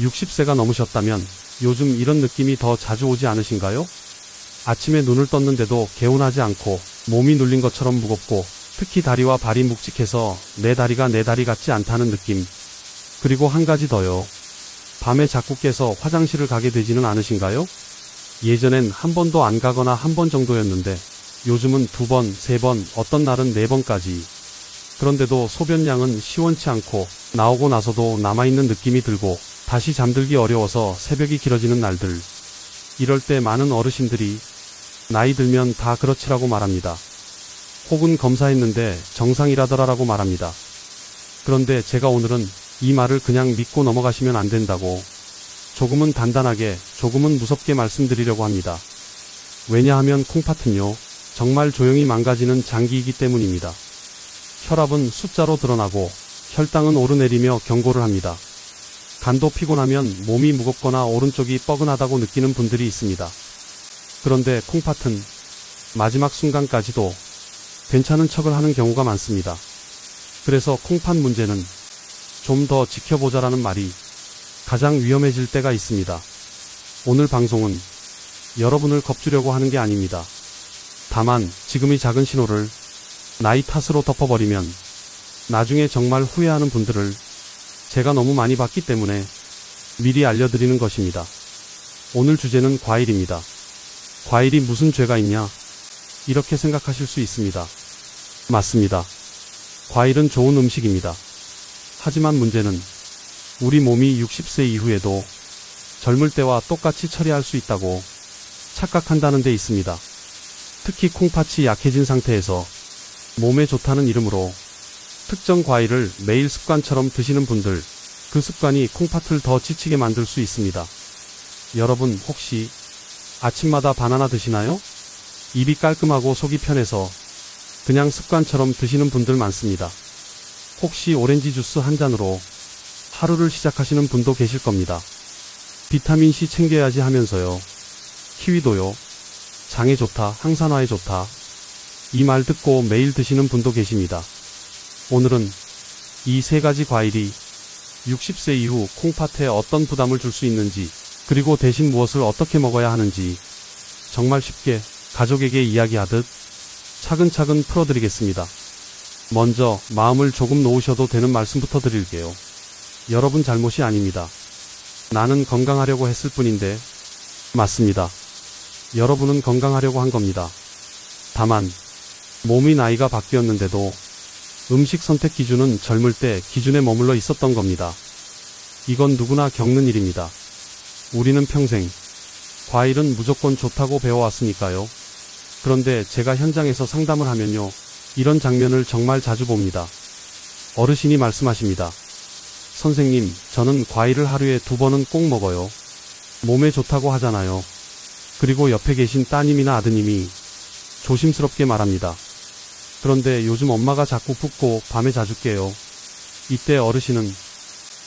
60세가 넘으셨다면 요즘 이런 느낌이 더 자주 오지 않으신가요? 아침에 눈을 떴는데도 개운하지 않고 몸이 눌린 것처럼 무겁고 특히 다리와 발이 묵직해서 내 다리가 내 다리 같지 않다는 느낌. 그리고 한 가지 더요. 밤에 자꾸 깨서 화장실을 가게 되지는 않으신가요? 예전엔 한 번도 안 가거나 한 번 정도였는데 요즘은 2번, 3번, 어떤 날은 4번까지. 그런데도 소변량은 시원치 않고 나오고 나서도 남아있는 느낌이 들고 다시 잠들기 어려워서 새벽이 길어지는 날들. 이럴 때 많은 어르신들이 나이 들면 다 그렇지라고 말합니다. 혹은 검사했는데 정상이라더라라고 말합니다. 그런데 제가 오늘은 이 말을 그냥 믿고 넘어가시면 안 된다고 조금은 단단하게, 조금은 무섭게 말씀드리려고 합니다. 왜냐하면 콩팥은요, 정말 조용히 망가지는 장기이기 때문입니다. 혈압은 숫자로 드러나고 혈당은 오르내리며 경고를 합니다. 간도 피곤하면 몸이 무겁거나 오른쪽이 뻐근하다고 느끼는 분들이 있습니다. 그런데 콩팥은 마지막 순간까지도 괜찮은 척을 하는 경우가 많습니다. 그래서 콩팥 문제는 좀 더 지켜보자라는 말이 가장 위험해질 때가 있습니다. 오늘 방송은 여러분을 겁주려고 하는 게 아닙니다. 다만 지금의 작은 신호를 나이 탓으로 덮어버리면 나중에 정말 후회하는 분들을 제가 너무 많이 봤기 때문에 미리 알려드리는 것입니다. 오늘 주제는 과일입니다. 과일이 무슨 죄가 있냐? 이렇게 생각하실 수 있습니다. 맞습니다. 과일은 좋은 음식입니다. 하지만 문제는 우리 몸이 60세 이후에도 젊을 때와 똑같이 처리할 수 있다고 착각한다는 데 있습니다. 특히 콩팥이 약해진 상태에서 몸에 좋다는 이름으로 특정 과일을 매일 습관처럼 드시는 분들, 그 습관이 콩팥을 더 지치게 만들 수 있습니다. 여러분 혹시 아침마다 바나나 드시나요? 입이 깔끔하고 속이 편해서 그냥 습관처럼 드시는 분들 많습니다. 혹시 오렌지 주스 한 잔으로 하루를 시작하시는 분도 계실 겁니다. 비타민C 챙겨야지 하면서요. 키위도요. 장에 좋다, 항산화에 좋다. 이 말 듣고 매일 드시는 분도 계십니다. 오늘은 이 3가지 과일이 60세 이후 콩팥에 어떤 부담을 줄 수 있는지, 그리고 대신 무엇을 어떻게 먹어야 하는지 정말 쉽게 가족에게 이야기하듯 차근차근 풀어드리겠습니다. 먼저 마음을 조금 놓으셔도 되는 말씀부터 드릴게요. 여러분 잘못이 아닙니다. 나는 건강하려고 했을 뿐인데. 맞습니다. 여러분은 건강하려고 한 겁니다. 다만 몸이 나이가 바뀌었는데도 음식 선택 기준은 젊을 때 기준에 머물러 있었던 겁니다. 이건 누구나 겪는 일입니다. 우리는 평생 과일은 무조건 좋다고 배워왔으니까요. 그런데 제가 현장에서 상담을 하면요, 이런 장면을 정말 자주 봅니다. 어르신이 말씀하십니다. 선생님, 저는 과일을 하루에 2번은 꼭 먹어요. 몸에 좋다고 하잖아요. 그리고 옆에 계신 따님이나 아드님이 조심스럽게 말합니다. 그런데 요즘 엄마가 자꾸 붓고 밤에 자주 깨요. 이때 어르신은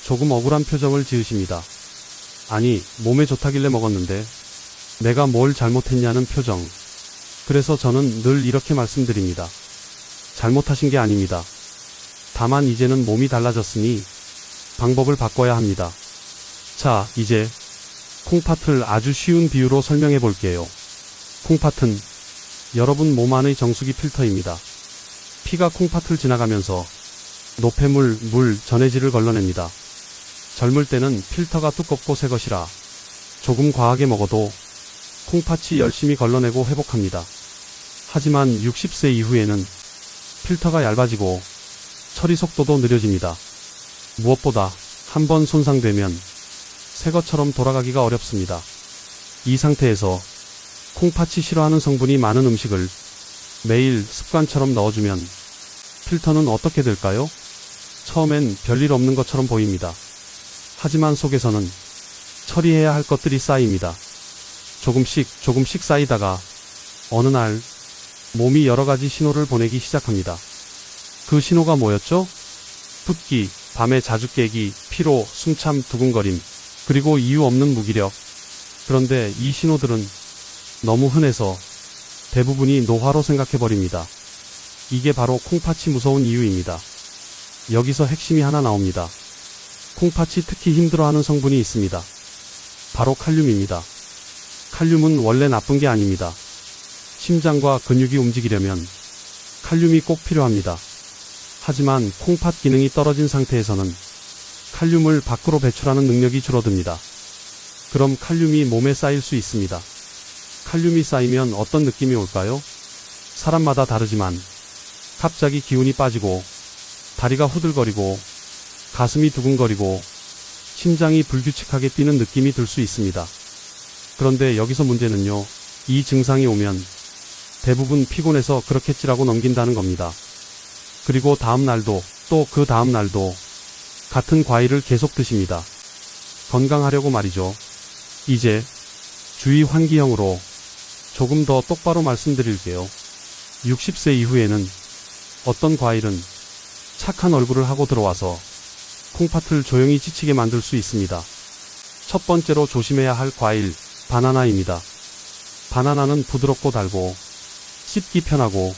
조금 억울한 표정을 지으십니다. 아니, 몸에 좋다길래 먹었는데 내가 뭘 잘못했냐는 표정. 그래서 저는 늘 이렇게 말씀드립니다. 잘못하신 게 아닙니다. 다만 이제는 몸이 달라졌으니 방법을 바꿔야 합니다. 자, 이제 콩팥을 아주 쉬운 비유로 설명해 볼게요. 콩팥은 여러분 몸 안의 정수기 필터입니다. 피가 콩팥을 지나가면서 노폐물, 물, 전해질을 걸러냅니다. 젊을 때는 필터가 두껍고 새 것이라 조금 과하게 먹어도 콩팥이 열심히 걸러내고 회복합니다. 하지만 60세 이후에는 필터가 얇아지고 처리 속도도 느려집니다. 무엇보다 한번 손상되면 새 것처럼 돌아가기가 어렵습니다. 이 상태에서 콩팥이 싫어하는 성분이 많은 음식을 매일 습관처럼 넣어주면 필터는 어떻게 될까요? 처음엔 별일 없는 것처럼 보입니다. 하지만 속에서는 처리해야 할 것들이 쌓입니다. 조금씩 쌓이다가 어느 날 몸이 여러가지 신호를 보내기 시작합니다. 그 신호가 뭐였죠? 붓기, 밤에 자주 깨기, 피로, 숨참, 두근거림, 그리고 이유 없는 무기력. 그런데 이 신호들은 너무 흔해서 대부분이 노화로 생각해버립니다. 이게 바로 콩팥이 무서운 이유입니다. 여기서 핵심이 하나 나옵니다. 콩팥이 특히 힘들어하는 성분이 있습니다. 바로 칼륨입니다. 칼륨은 원래 나쁜 게 아닙니다. 심장과 근육이 움직이려면 칼륨이 꼭 필요합니다. 하지만 콩팥 기능이 떨어진 상태에서는 칼륨을 밖으로 배출하는 능력이 줄어듭니다. 그럼 칼륨이 몸에 쌓일 수 있습니다. 칼륨이 쌓이면 어떤 느낌이 올까요? 사람마다 다르지만 갑자기 기운이 빠지고 다리가 후들거리고 가슴이 두근거리고 심장이 불규칙하게 뛰는 느낌이 들 수 있습니다. 그런데 여기서 문제는요, 이 증상이 오면 대부분 피곤해서 그렇겠지라고 넘긴다는 겁니다. 그리고 다음 날도 또 그 다음 날도 같은 과일을 계속 드십니다. 건강하려고 말이죠. 이제 주의 환기형으로 조금 더 똑바로 말씀드릴게요. 60세 이후에는 어떤 과일은 착한 얼굴을 하고 들어와서 콩팥을 조용히 지치게 만들 수 있습니다. 첫 번째로 조심해야 할 과일, 바나나입니다. 바나나는 부드럽고 달고 씹기 편하고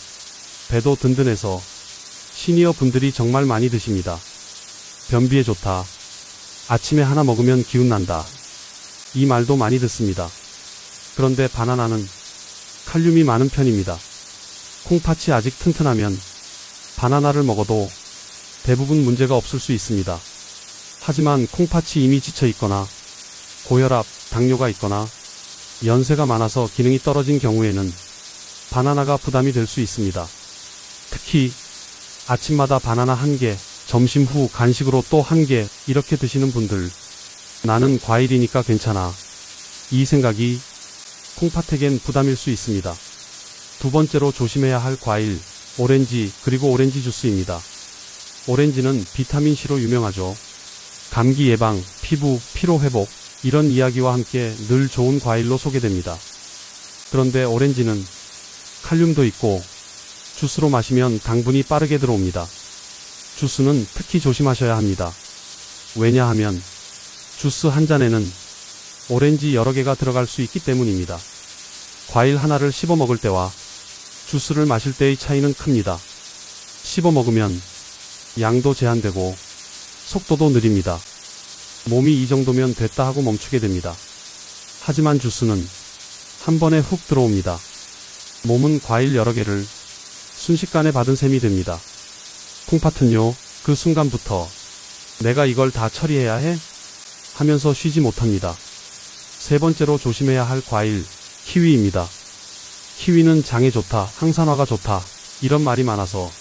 배도 든든해서 시니어 분들이 정말 많이 드십니다. 변비에 좋다. 아침에 하나 먹으면 기운난다. 이 말도 많이 듣습니다. 그런데 바나나는 칼륨이 많은 편입니다. 콩팥이 아직 튼튼하면 바나나를 먹어도 대부분 문제가 없을 수 있습니다. 하지만 콩팥이 이미 지쳐 있거나 고혈압, 당뇨가 있거나 연세가 많아서 기능이 떨어진 경우에는 바나나가 부담이 될 수 있습니다. 특히 아침마다 바나나 1개, 점심 후 간식으로 또 1개 이렇게 드시는 분들, 나는 과일이니까 괜찮아, 이 생각이 콩팥에겐 부담일 수 있습니다. 두 번째로 조심해야 할 과일, 오렌지 그리고 오렌지 주스입니다. 오렌지는 비타민C로 유명하죠. 감기 예방, 피부, 피로 회복 이런 이야기와 함께 늘 좋은 과일로 소개됩니다. 그런데 오렌지는 칼륨도 있고 주스로 마시면 당분이 빠르게 들어옵니다. 주스는 특히 조심하셔야 합니다. 왜냐하면 주스 한 잔에는 오렌지 여러 개가 들어갈 수 있기 때문입니다. 과일 하나를 씹어 먹을 때와 주스를 마실 때의 차이는 큽니다. 씹어 먹으면 양도 제한되고 속도도 느립니다. 몸이 이 정도면 됐다 하고 멈추게 됩니다. 하지만 주스는 한 번에 훅 들어옵니다. 몸은 과일 여러 개를 순식간에 받은 셈이 됩니다. 콩팥은요, 그 순간부터 내가 이걸 다 처리해야 해? 하면서 쉬지 못합니다. 세 번째로 조심해야 할 과일, 키위입니다. 키위는 장에 좋다, 항산화가 좋다 이런 말이 많아서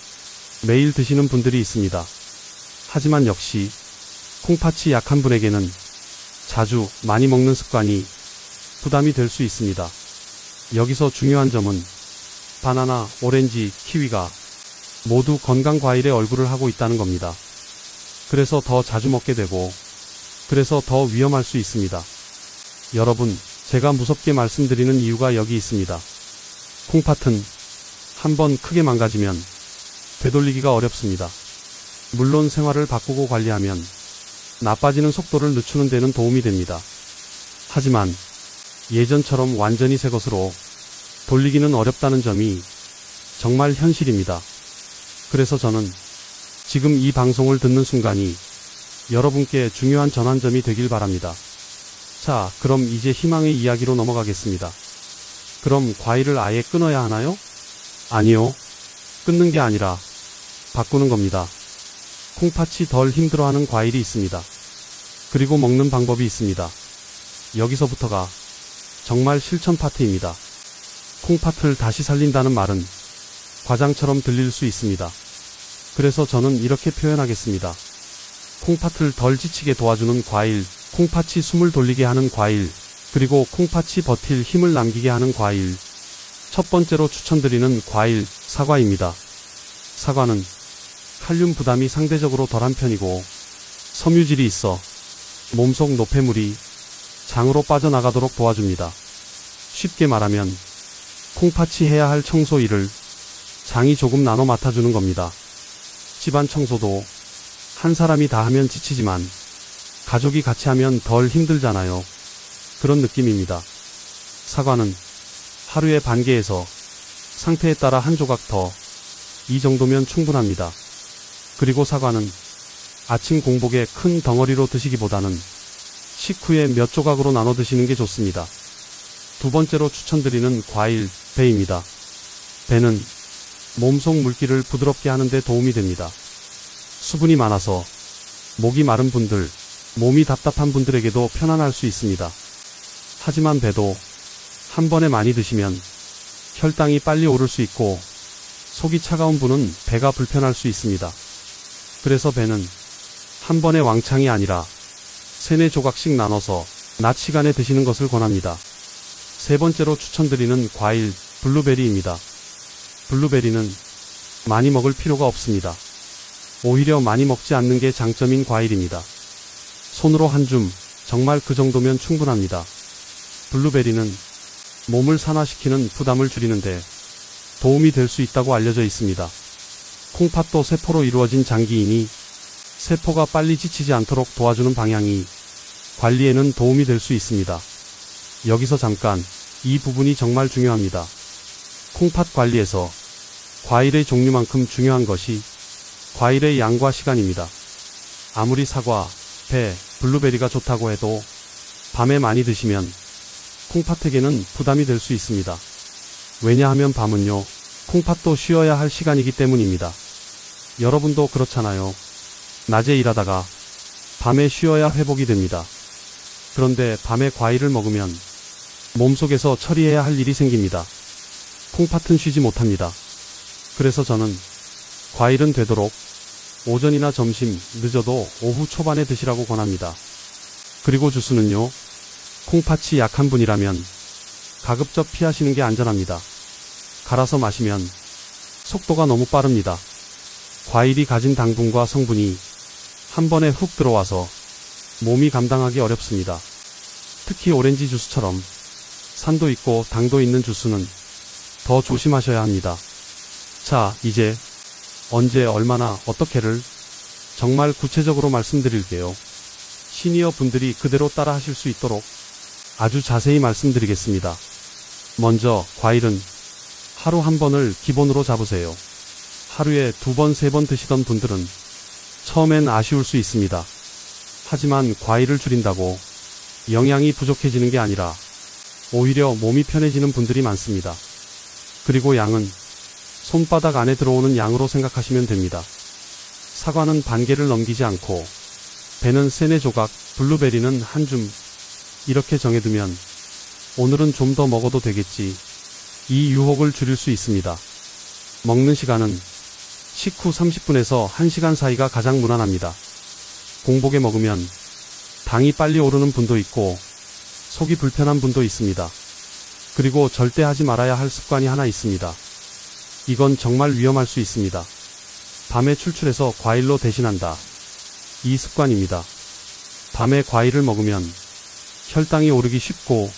매일 드시는 분들이 있습니다. 하지만 역시 콩팥이 약한 분에게는 자주 많이 먹는 습관이 부담이 될 수 있습니다. 여기서 중요한 점은 바나나, 오렌지, 키위가 모두 건강 과일의 얼굴을 하고 있다는 겁니다. 그래서 더 자주 먹게 되고 그래서 더 위험할 수 있습니다. 여러분, 제가 무섭게 말씀드리는 이유가 여기 있습니다. 콩팥은 한번 크게 망가지면 되돌리기가 어렵습니다. 물론 생활을 바꾸고 관리하면 나빠지는 속도를 늦추는 데는 도움이 됩니다. 하지만 예전처럼 완전히 새 것으로 돌리기는 어렵다는 점이 정말 현실입니다. 그래서 저는 지금 이 방송을 듣는 순간이 여러분께 중요한 전환점이 되길 바랍니다. 자, 그럼 이제 희망의 이야기로 넘어가겠습니다. 그럼 과일을 아예 끊어야 하나요? 아니요. 끊는 게 아니라 바꾸는 겁니다. 콩팥이 덜 힘들어하는 과일이 있습니다. 그리고 먹는 방법이 있습니다. 여기서부터가 정말 실천 파트입니다. 콩팥을 다시 살린다는 말은 과장처럼 들릴 수 있습니다. 그래서 저는 이렇게 표현하겠습니다. 콩팥을 덜 지치게 도와주는 과일, 콩팥이 숨을 돌리게 하는 과일, 그리고 콩팥이 버틸 힘을 남기게 하는 과일. 첫 번째로 추천드리는 과일, 사과입니다. 사과는 칼륨 부담이 상대적으로 덜한 편이고 섬유질이 있어 몸속 노폐물이 장으로 빠져나가도록 도와줍니다. 쉽게 말하면 콩팥이 해야 할 청소 일을 장이 조금 나눠 맡아주는 겁니다. 집안 청소도 한 사람이 다 하면 지치지만 가족이 같이 하면 덜 힘들잖아요. 그런 느낌입니다. 사과는 하루에 반 개에서 상태에 따라 한 조각 더, 이 정도면 충분합니다. 그리고 사과는 아침 공복에 큰 덩어리로 드시기보다는 식후에 몇 조각으로 나눠 드시는 게 좋습니다. 두 번째로 추천드리는 과일, 배입니다. 배는 몸속 물기를 부드럽게 하는 데 도움이 됩니다. 수분이 많아서 목이 마른 분들, 몸이 답답한 분들에게도 편안할 수 있습니다. 하지만 배도 한 번에 많이 드시면 혈당이 빨리 오를 수 있고 속이 차가운 분은 배가 불편할 수 있습니다. 그래서 배는 한 번에 왕창이 아니라 3-4조각씩 나눠서 낮 시간에 드시는 것을 권합니다. 세 번째로 추천드리는 과일, 블루베리입니다. 블루베리는 많이 먹을 필요가 없습니다. 오히려 많이 먹지 않는 게 장점인 과일입니다. 손으로 한 줌, 정말 그 정도면 충분합니다. 블루베리는 몸을 산화시키는 부담을 줄이는데 도움이 될 수 있다고 알려져 있습니다. 콩팥도 세포로 이루어진 장기이니 세포가 빨리 지치지 않도록 도와주는 방향이 관리에는 도움이 될 수 있습니다. 여기서 잠깐, 이 부분이 정말 중요합니다. 콩팥 관리에서 과일의 종류만큼 중요한 것이 과일의 양과 시간입니다. 아무리 사과, 배, 블루베리가 좋다고 해도 밤에 많이 드시면 콩팥에게는 부담이 될 수 있습니다. 왜냐하면 밤은요, 콩팥도 쉬어야 할 시간이기 때문입니다. 여러분도 그렇잖아요. 낮에 일하다가 밤에 쉬어야 회복이 됩니다. 그런데 밤에 과일을 먹으면 몸속에서 처리해야 할 일이 생깁니다. 콩팥은 쉬지 못합니다. 그래서 저는 과일은 되도록 오전이나 점심, 늦어도 오후 초반에 드시라고 권합니다. 그리고 주스는요, 콩팥이 약한 분이라면 가급적 피하시는 게 안전합니다. 갈아서 마시면 속도가 너무 빠릅니다. 과일이 가진 당분과 성분이 한 번에 훅 들어와서 몸이 감당하기 어렵습니다. 특히 오렌지 주스처럼 산도 있고 당도 있는 주스는 더 조심하셔야 합니다. 자, 이제 언제, 얼마나, 어떻게를 정말 구체적으로 말씀드릴게요. 시니어 분들이 그대로 따라 하실 수 있도록 아주 자세히 말씀드리겠습니다. 먼저 과일은 하루 한 번을 기본으로 잡으세요. 하루에 2번, 3번 드시던 분들은 처음엔 아쉬울 수 있습니다. 하지만 과일을 줄인다고 영양이 부족해지는 게 아니라 오히려 몸이 편해지는 분들이 많습니다. 그리고 양은 손바닥 안에 들어오는 양으로 생각하시면 됩니다. 사과는 반 개를 넘기지 않고 배는 3-4조각, 블루베리는 한 줌 이렇게 정해두면 오늘은 좀 더 먹어도 되겠지, 이 유혹을 줄일 수 있습니다. 먹는 시간은 식후 30분에서 1시간 사이가 가장 무난합니다. 공복에 먹으면 당이 빨리 오르는 분도 있고 속이 불편한 분도 있습니다. 그리고 절대 하지 말아야 할 습관이 하나 있습니다. 이건 정말 위험할 수 있습니다. 밤에 출출해서 과일로 대신한다. 이 습관입니다. 밤에 과일을 먹으면 혈당이 오르기 쉽고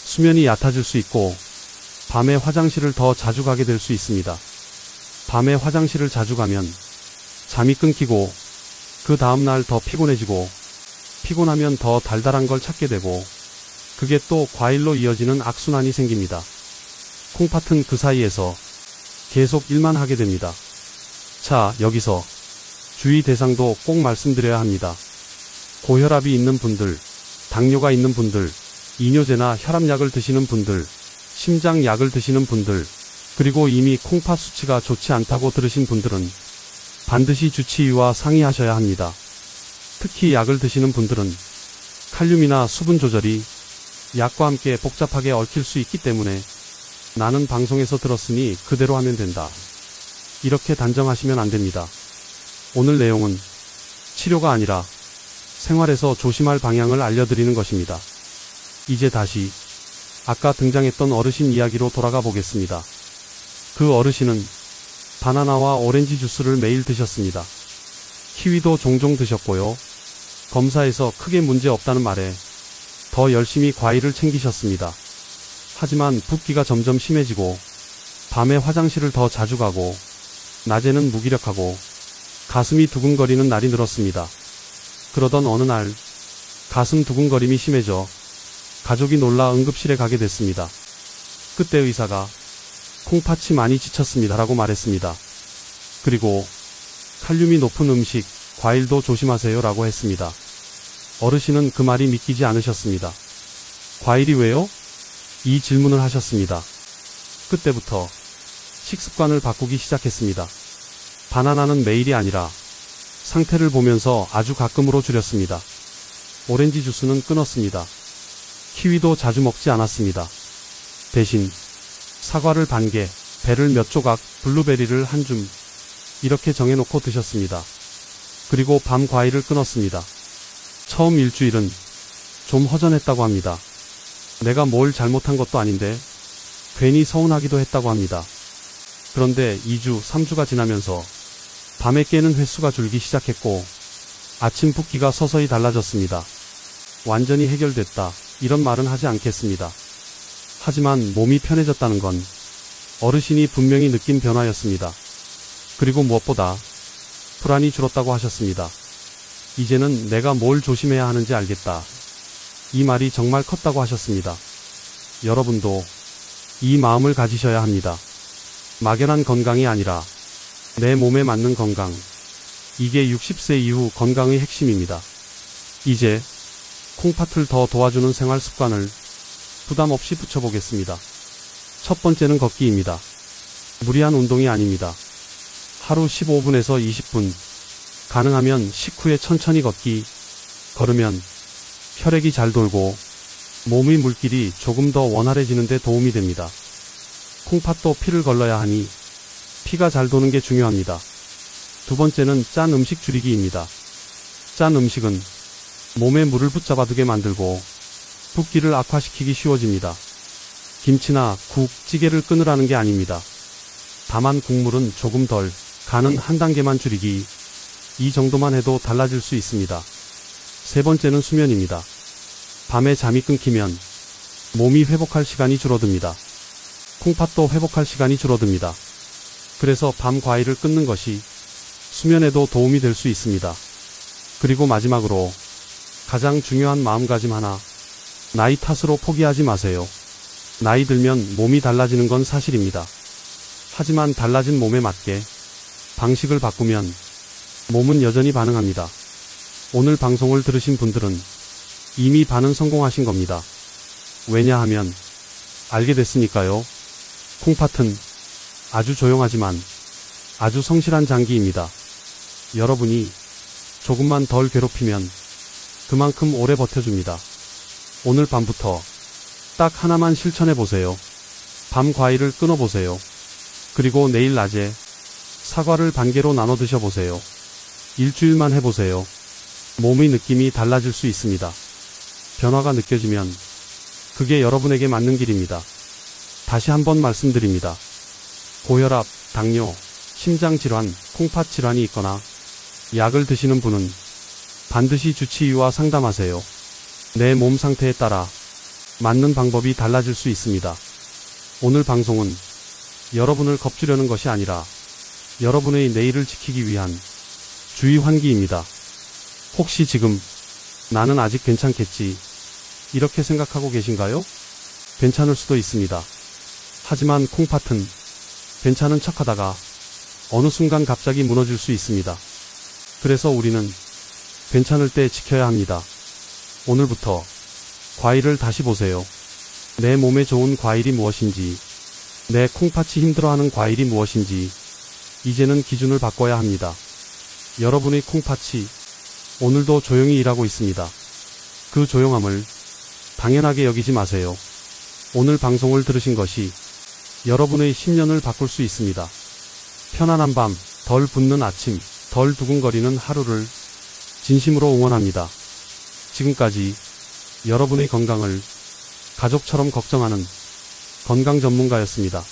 수면이 얕아질 수 있고 밤에 화장실을 더 자주 가게 될 수 있습니다. 밤에 화장실을 자주 가면 잠이 끊기고 그 다음날 더 피곤해지고 피곤하면 더 달달한 걸 찾게 되고 그게 또 과일로 이어지는 악순환이 생깁니다. 콩팥은 그 사이에서 계속 일만 하게 됩니다. 자, 여기서 주의 대상도 꼭 말씀드려야 합니다. 고혈압이 있는 분들, 당뇨가 있는 분들, 이뇨제나 혈압약을 드시는 분들, 심장약을 드시는 분들, 그리고 이미 콩팥 수치가 좋지 않다고 들으신 분들은 반드시 주치의와 상의하셔야 합니다. 특히 약을 드시는 분들은 칼륨이나 수분 조절이 약과 함께 복잡하게 얽힐 수 있기 때문에 나는 방송에서 들었으니 그대로 하면 된다, 이렇게 단정하시면 안 됩니다. 오늘 내용은 치료가 아니라 생활에서 조심할 방향을 알려드리는 것입니다. 이제 다시 아까 등장했던 어르신 이야기로 돌아가 보겠습니다. 그 어르신은 바나나와 오렌지 주스를 매일 드셨습니다. 키위도 종종 드셨고요. 검사에서 크게 문제 없다는 말에 더 열심히 과일을 챙기셨습니다. 하지만 붓기가 점점 심해지고 밤에 화장실을 더 자주 가고 낮에는 무기력하고 가슴이 두근거리는 날이 늘었습니다. 그러던 어느 날 가슴 두근거림이 심해져 가족이 놀라 응급실에 가게 됐습니다. 그때 의사가 콩팥이 많이 지쳤습니다 라고 말했습니다. 그리고 칼륨이 높은 음식, 과일도 조심하세요 라고 했습니다. 어르신은 그 말이 믿기지 않으셨습니다. 과일이 왜요? 이 질문을 하셨습니다. 그때부터 식습관을 바꾸기 시작했습니다. 바나나는 매일이 아니라 상태를 보면서 아주 가끔으로 줄였습니다. 오렌지 주스는 끊었습니다. 키위도 자주 먹지 않았습니다. 대신 사과를 반 개, 배를 몇 조각, 블루베리를 한 줌 이렇게 정해놓고 드셨습니다. 그리고 밤 과일을 끊었습니다. 처음 일주일은 좀 허전했다고 합니다. 내가 뭘 잘못한 것도 아닌데 괜히 서운하기도 했다고 합니다. 그런데 2주, 3주가 지나면서 밤에 깨는 횟수가 줄기 시작했고 아침 붓기가 서서히 달라졌습니다. 완전히 해결됐다, 이런 말은 하지 않겠습니다. 하지만 몸이 편해졌다는 건 어르신이 분명히 느낀 변화였습니다. 그리고 무엇보다 불안이 줄었다고 하셨습니다. 이제는 내가 뭘 조심해야 하는지 알겠다. 이 말이 정말 컸다고 하셨습니다. 여러분도 이 마음을 가지셔야 합니다. 막연한 건강이 아니라 내 몸에 맞는 건강. 이게 60세 이후 건강의 핵심입니다. 이제 콩팥을 더 도와주는 생활 습관을 부담 없이 붙여보겠습니다. 첫 번째는 걷기입니다. 무리한 운동이 아닙니다. 하루 15분에서 20분, 가능하면 식후에 천천히 걷기. 걸으면 혈액이 잘 돌고 몸의 물길이 조금 더 원활해지는 데 도움이 됩니다. 콩팥도 피를 걸러야 하니 피가 잘 도는 게 중요합니다. 두 번째는 짠 음식 줄이기입니다. 짠 음식은 몸에 물을 붙잡아두게 만들고 붓기를 악화시키기 쉬워집니다. 김치나 국, 찌개를 끊으라는 게 아닙니다. 다만 국물은 조금 덜, 간은 한 단계만 줄이기. 이 정도만 해도 달라질 수 있습니다. 세 번째는 수면입니다. 밤에 잠이 끊기면 몸이 회복할 시간이 줄어듭니다. 콩팥도 회복할 시간이 줄어듭니다. 그래서 밤 과일을 끊는 것이 수면에도 도움이 될 수 있습니다. 그리고 마지막으로 가장 중요한 마음가짐 하나. 나이 탓으로 포기하지 마세요. 나이 들면 몸이 달라지는 건 사실입니다. 하지만 달라진 몸에 맞게 방식을 바꾸면 몸은 여전히 반응합니다. 오늘 방송을 들으신 분들은 이미 반응 성공하신 겁니다. 왜냐하면 알게 됐으니까요. 콩팥은 아주 조용하지만 아주 성실한 장기입니다. 여러분이 조금만 덜 괴롭히면 그만큼 오래 버텨줍니다. 오늘 밤부터 딱 하나만 실천해보세요. 밤 과일을 끊어보세요. 그리고 내일 낮에 사과를 반 개로 나눠 드셔보세요. 일주일만 해보세요. 몸의 느낌이 달라질 수 있습니다. 변화가 느껴지면 그게 여러분에게 맞는 길입니다. 다시 한번 말씀드립니다. 고혈압, 당뇨, 심장질환, 콩팥 질환이 있거나 약을 드시는 분은 반드시 주치의와 상담하세요. 내 몸 상태에 따라 맞는 방법이 달라질 수 있습니다. 오늘 방송은 여러분을 겁주려는 것이 아니라 여러분의 내일을 지키기 위한 주의 환기입니다. 혹시 지금 나는 아직 괜찮겠지 이렇게 생각하고 계신가요? 괜찮을 수도 있습니다. 하지만 콩팥은 괜찮은 척하다가 어느 순간 갑자기 무너질 수 있습니다. 그래서 우리는 괜찮을 때 지켜야 합니다. 오늘부터 과일을 다시 보세요. 내 몸에 좋은 과일이 무엇인지, 내 콩팥이 힘들어하는 과일이 무엇인지 이제는 기준을 바꿔야 합니다. 여러분의 콩팥이 오늘도 조용히 일하고 있습니다. 그 조용함을 당연하게 여기지 마세요. 오늘 방송을 들으신 것이 여러분의 10년을 바꿀 수 있습니다. 편안한 밤, 덜 붓는 아침, 덜 두근거리는 하루를 진심으로 응원합니다. 지금까지 여러분의 건강을 가족처럼 걱정하는 건강 전문가였습니다.